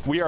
We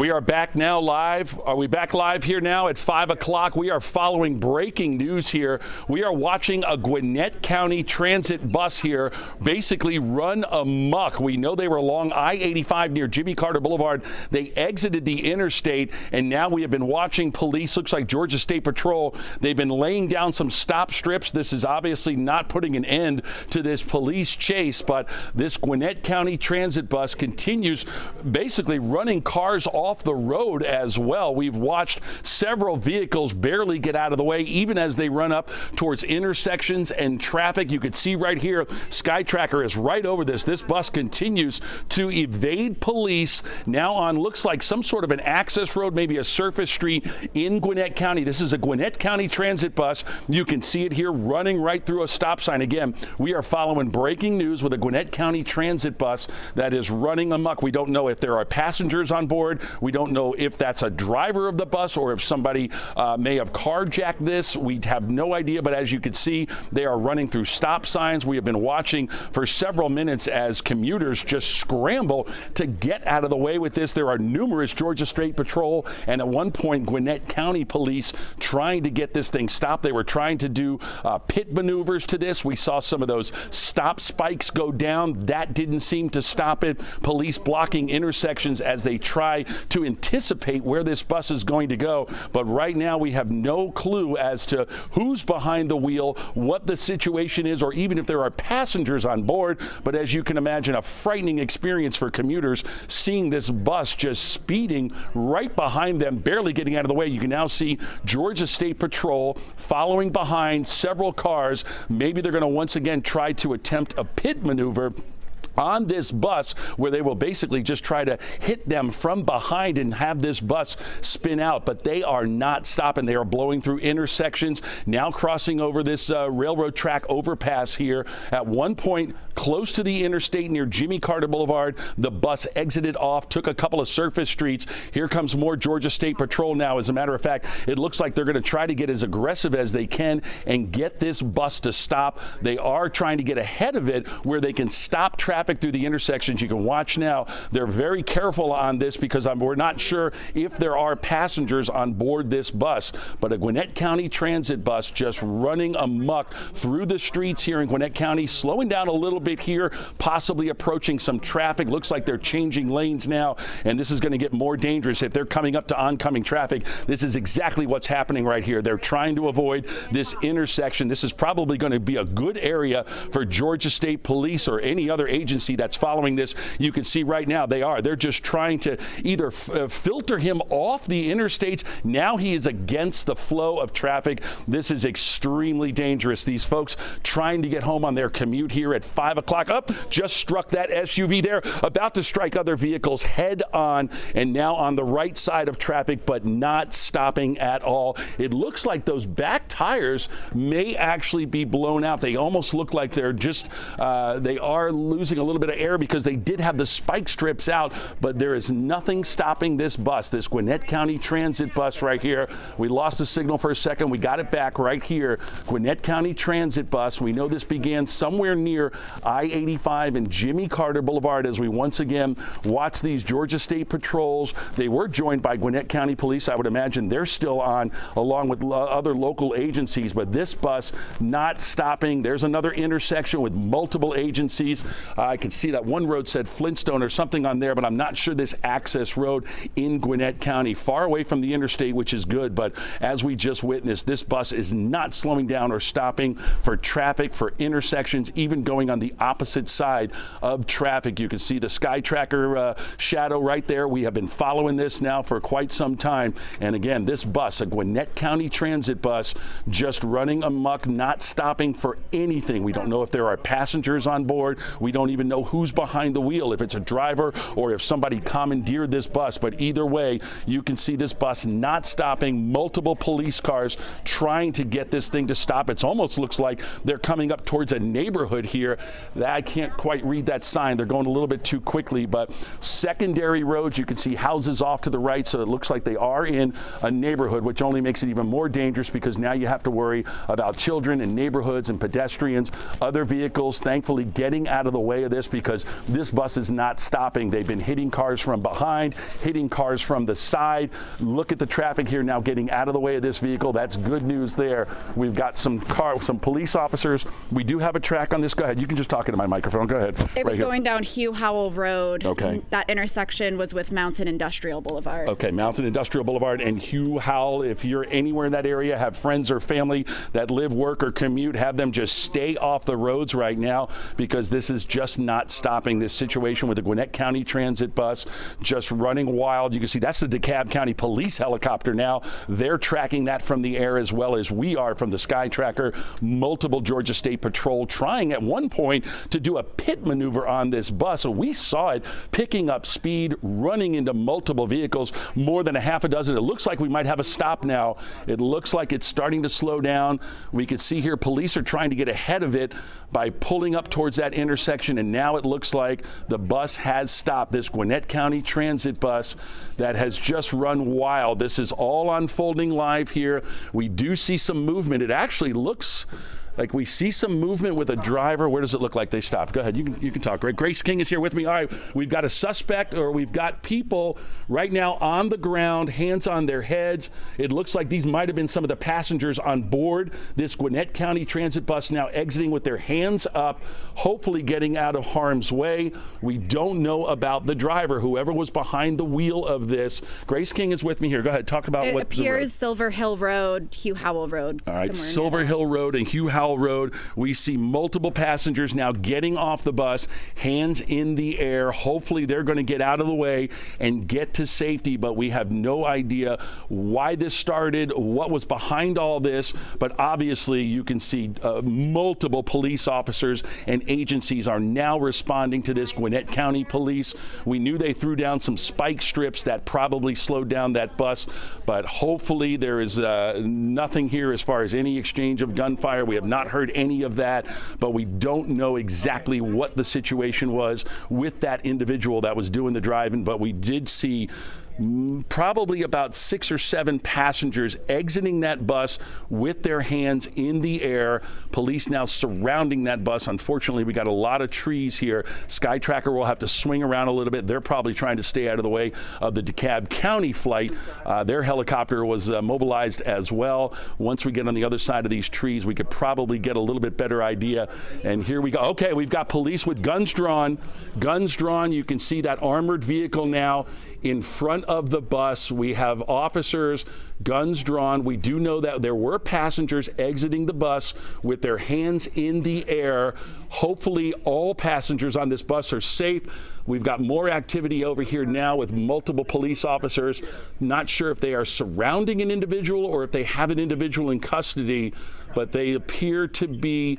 are back now live. Are we back live here now at 5 o'clock? We are following breaking news here. We are watching a Gwinnett County Transit bus here basically run amok. We know they were along I-85 near Jimmy Carter Boulevard. They exited the interstate, and now we have been watching police. Looks like Georgia State Patrol. They've been laying down some stop strips. This is obviously not putting an end to this police chase, but this Gwinnett County Transit bus continues basically running cars off the road as well. We've watched several vehicles barely get out of the way, even as they run up towards intersections and traffic. You can see right here, Sky Tracker is right over this. This bus continues to evade police now on looks like some sort of an access road, maybe a surface street in Gwinnett County. This is a Gwinnett County Transit bus. You can see it here running right through a stop sign. Again, we are following breaking news with a Gwinnett County Transit bus that is running amok. We don't know if there are passengers on board. We don't know if that's a driver of the bus or if somebody may have carjacked this. We have no idea, but as you can see, they are running through stop signs. We have been watching for several minutes as commuters just scramble to get out of the way with this. There are numerous Georgia State Patrol and at one point Gwinnett County Police trying to get this thing stopped. They were trying to do pit maneuvers to this. We saw some of those stop spikes go down. That didn't seem to stop it. Police blocking intersections as they try to anticipate where this bus is going to go. But right now we have no clue as to who's behind the wheel, what the situation is, or even if there are passengers on board. But as you can imagine, a frightening experience for commuters seeing this bus just speeding right behind them, barely getting out of the way. You can now see Georgia State Patrol following behind several cars. Maybe they're going to once again try to attempt a pit maneuver on this bus where they will basically just try to hit them from behind and have this bus spin out. But they are not stopping. They are blowing through intersections, now crossing over this railroad track overpass here. At one point, close to the interstate near Jimmy Carter Boulevard, the bus exited off, took a couple of surface streets. Here comes more Georgia State Patrol now. As a matter of fact, it looks like they're going to try to get as aggressive as they can and get this bus to stop. They are trying to get ahead of it where they can stop traffic through the intersections. You can watch now. They're very careful on this because we're not sure if there are passengers on board this bus. But a Gwinnett County Transit bus just running amok through the streets here in Gwinnett County, slowing down a little bit here, possibly approaching some traffic. Looks like they're changing lanes now, and this is going to get more dangerous if they're coming up to oncoming traffic. This is exactly what's happening right here. They're trying to avoid this intersection. This is probably going to be a good area for Georgia State Police or any other agency that's following this. You can see right now they're just trying to either filter him off the interstates. Now he is against the flow of traffic. This is extremely dangerous. These folks trying to get home on their commute here at 5 o'clock. Up, just struck that SUV there, about to strike other vehicles head on, and now on the right side of traffic, but not stopping at all. It looks like those back tires may actually be blown out. They almost look like they're just they are losing a little bit of air because they did have the spike strips out, but there is nothing stopping this bus, this Gwinnett County Transit bus right here. We lost the signal for a second. We got it back right here. Gwinnett County Transit bus. We know this began somewhere near I-85 and Jimmy Carter Boulevard as we once again watch these Georgia State Patrols. They were joined by Gwinnett County Police. I would imagine they're still on along with other local agencies, but this bus not stopping. There's another intersection with multiple agencies. I can see that one road said Flintstone or something on there, but I'm not sure this access road in Gwinnett County, far away from the interstate, which is good. But as we just witnessed, this bus is not slowing down or stopping for traffic, for intersections, even going on the opposite side of traffic. You can see the Sky Tracker shadow right there. We have been following this now for quite some time. And again, this bus, a Gwinnett County Transit bus, just running amok, not stopping for anything. We don't know if there are passengers on board. We don't even know who's behind the wheel, if it's a driver or if somebody commandeered this bus. But either way, you can see this bus not stopping, multiple police cars trying to get this thing to stop. It almost looks like they're coming up towards a neighborhood here. I can't quite read that sign. They're going a little bit too quickly, but secondary roads, you can see houses off to the right, so it looks like they are in a neighborhood, which only makes it even more dangerous because now you have to worry about children and neighborhoods and pedestrians, other vehicles thankfully getting out of the way of this because this bus is not stopping. They've been hitting cars from behind, hitting cars from the side. Look at the traffic here now getting out of the way of this vehicle. That's good news there. We've got some police officers. We do have a track on this. Go ahead. You can just talk into my microphone. Go ahead. It was going down Hugh Howell Road. Okay. That intersection was with Mountain Industrial Boulevard. Okay, Mountain Industrial Boulevard and Hugh Howell. If you're anywhere in that area, have friends or family that live, work, or commute, have them just stay off the roads right now because this is just not stopping. This situation with the Gwinnett County Transit bus just running wild. You can see that's the DeKalb County Police helicopter now. They're tracking that from the air as well as we are from the Sky Tracker. Multiple Georgia State Patrol trying at one point to do a pit maneuver on this bus. So we saw it picking up speed, running into multiple vehicles, more than a half a dozen. It looks like we might have a stop now. It looks like it's starting to slow down. We can see here police are trying to get ahead of it by pulling up towards that intersection, and now it looks like the bus has stopped. This Gwinnett County Transit bus that has just run wild. This is all unfolding live here. We do see some movement. It actually looks like we see some movement with a driver. Where does it look like they stopped? Go ahead. You can talk. Right. Grace King is here with me. All right. We've got a suspect, or we've got people right now on the ground, hands on their heads. It looks like these might have been some of the passengers on board this Gwinnett County Transit bus now exiting with their hands up, hopefully getting out of harm's way. We don't know about the driver, whoever was behind the wheel of this. Grace King is with me here. Go ahead. Talk about what appears Silver Hill Road, Hugh Howell Road. All right. Silver Hill Road and Hugh Howell Road. We see multiple passengers now getting off the bus, hands in the air. Hopefully they're going to get out of the way and get to safety, but we have no idea why this started, what was behind all this. But obviously you can see multiple police officers and agencies are now responding to this. Gwinnett County Police, we knew they threw down some spike strips that probably slowed down that bus, but hopefully there is nothing here as far as any exchange of gunfire. We have not heard any of that, but we don't know exactly what the situation was with that individual that was doing the driving, but we did see probably about 6 or 7 passengers exiting that bus with their hands in the air. Police now surrounding that bus. Unfortunately, we got a lot of trees here. Sky Tracker will have to swing around a little bit. They're probably trying to stay out of the way of the DeKalb County flight. Their helicopter was mobilized as well. Once we get on the other side of these trees, we could probably get a little bit better idea. And here we go. Okay, we've got police with guns drawn. Guns drawn. You can see that armored vehicle now in front of the bus. We have officers, guns drawn. We do know that there were passengers exiting the bus with their hands in the air. Hopefully all passengers on this bus are safe. We've got more activity over here now with multiple police officers. Not sure if they are surrounding an individual or if they have an individual in custody, but they appear to be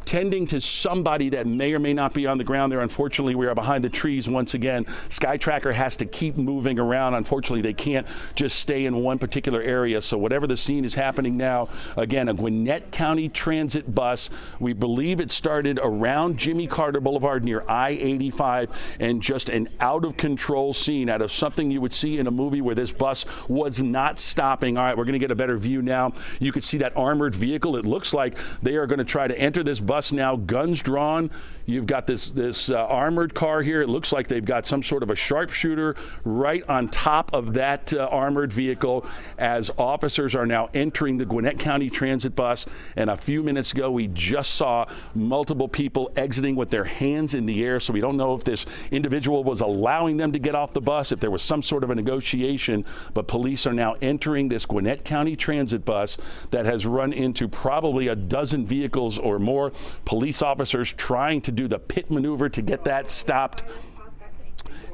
tending to somebody that may or may not be on the ground there. Unfortunately, we are behind the trees once again. Sky Tracker has to keep moving around. Unfortunately, they can't just stay in one particular area. So whatever the scene is happening now, again, a Gwinnett County Transit bus. We believe it started around Jimmy Carter Boulevard near I-85, and just an out-of-control scene out of something you would see in a movie where this bus was not stopping. All right, we're going to get a better view now. You could see that armored vehicle. It looks like they are going to try to enter this bus now, guns drawn. You've got this armored car here. It looks like they've got some sort of a sharpshooter right on top of that armored vehicle as officers are now entering the Gwinnett County Transit bus. And a few minutes ago, we just saw multiple people exiting with their hands in the air. So we don't know if this individual was allowing them to get off the bus, if there was some sort of a negotiation, but police are now entering this Gwinnett County Transit bus that has run into probably a dozen vehicles or more. Police officers trying to do the pit maneuver to get that stopped.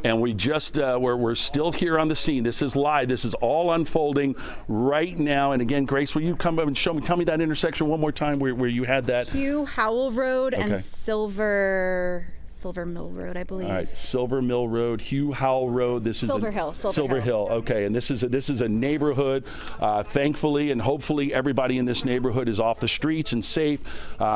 And we just, we're still here on the scene. This is live. This is all unfolding right now. And again, Grace, will you come up and show me, tell me that intersection one more time where you had that? Hugh Howell Road and Silver Mill Road, I believe. All right, Silver Mill Road, Hugh Howell Road. This is Silver Hill. Okay, and this is a neighborhood. Thankfully and hopefully everybody in this neighborhood is off the streets and safe.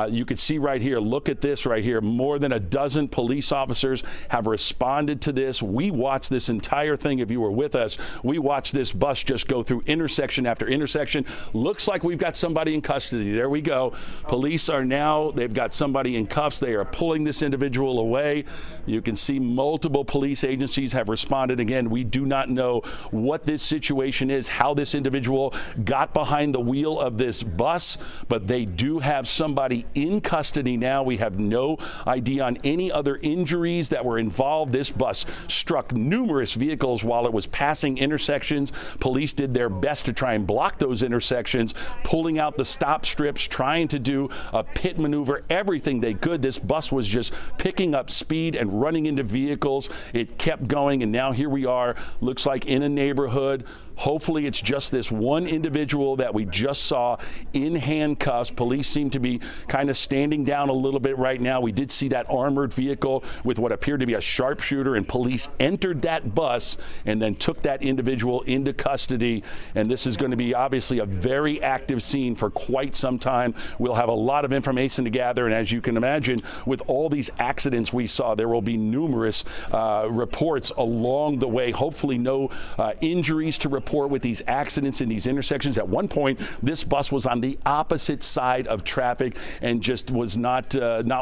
You can see right here, look at this right here. More than a dozen police officers have responded to this. We watched this entire thing. If you were with us, we watched this bus just go through intersection after intersection. Looks like we've got somebody in custody. There we go. Police are now, they've got somebody in cuffs. They are pulling this individual away. way. You can see multiple police agencies have responded. Again, we do not know what this situation is, how this individual got behind the wheel of this bus, but they do have somebody in custody now. We have no idea on any other injuries that were involved. This bus struck numerous vehicles while it was passing intersections. Police did their best to try and block those intersections, pulling out the stop strips, trying to do a pit maneuver, everything they could. This bus was just picking up speed and running into vehicles. It kept going, and now here we are, looks like in a neighborhood. Hopefully it's just this one individual that we just saw in handcuffs. Police seem to be kind of standing down a little bit right now. We did see that armored vehicle with what appeared to be a sharpshooter, and police entered that bus and then took that individual into custody. And this is going to be obviously a very active scene for quite some time. We'll have a lot of information to gather, and as you can imagine, with all these accidents we saw, there will be numerous reports along the way. Hopefully no injuries to report with these accidents in these intersections. At one point, this bus was on the opposite side of traffic and just was not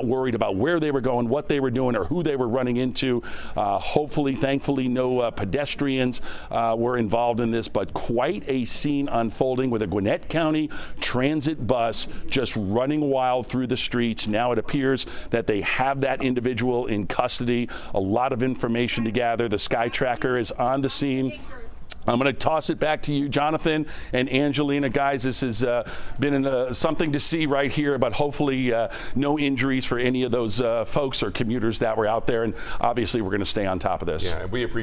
worried about where they were going, what they were doing, or who they were running into. Hopefully, thankfully, no pedestrians were involved in this, but quite a scene unfolding with a Gwinnett County Transit bus just running wild through the streets. Now it appears that they have that individual in custody. A lot of information to gather. The Sky Tracker is on the scene. I'm going to toss it back to you, Jonathan and Angelina. Guys, this has been something to see right here, but hopefully no injuries for any of those folks or commuters that were out there. And obviously, we're going to stay on top of this. Yeah, we appreciate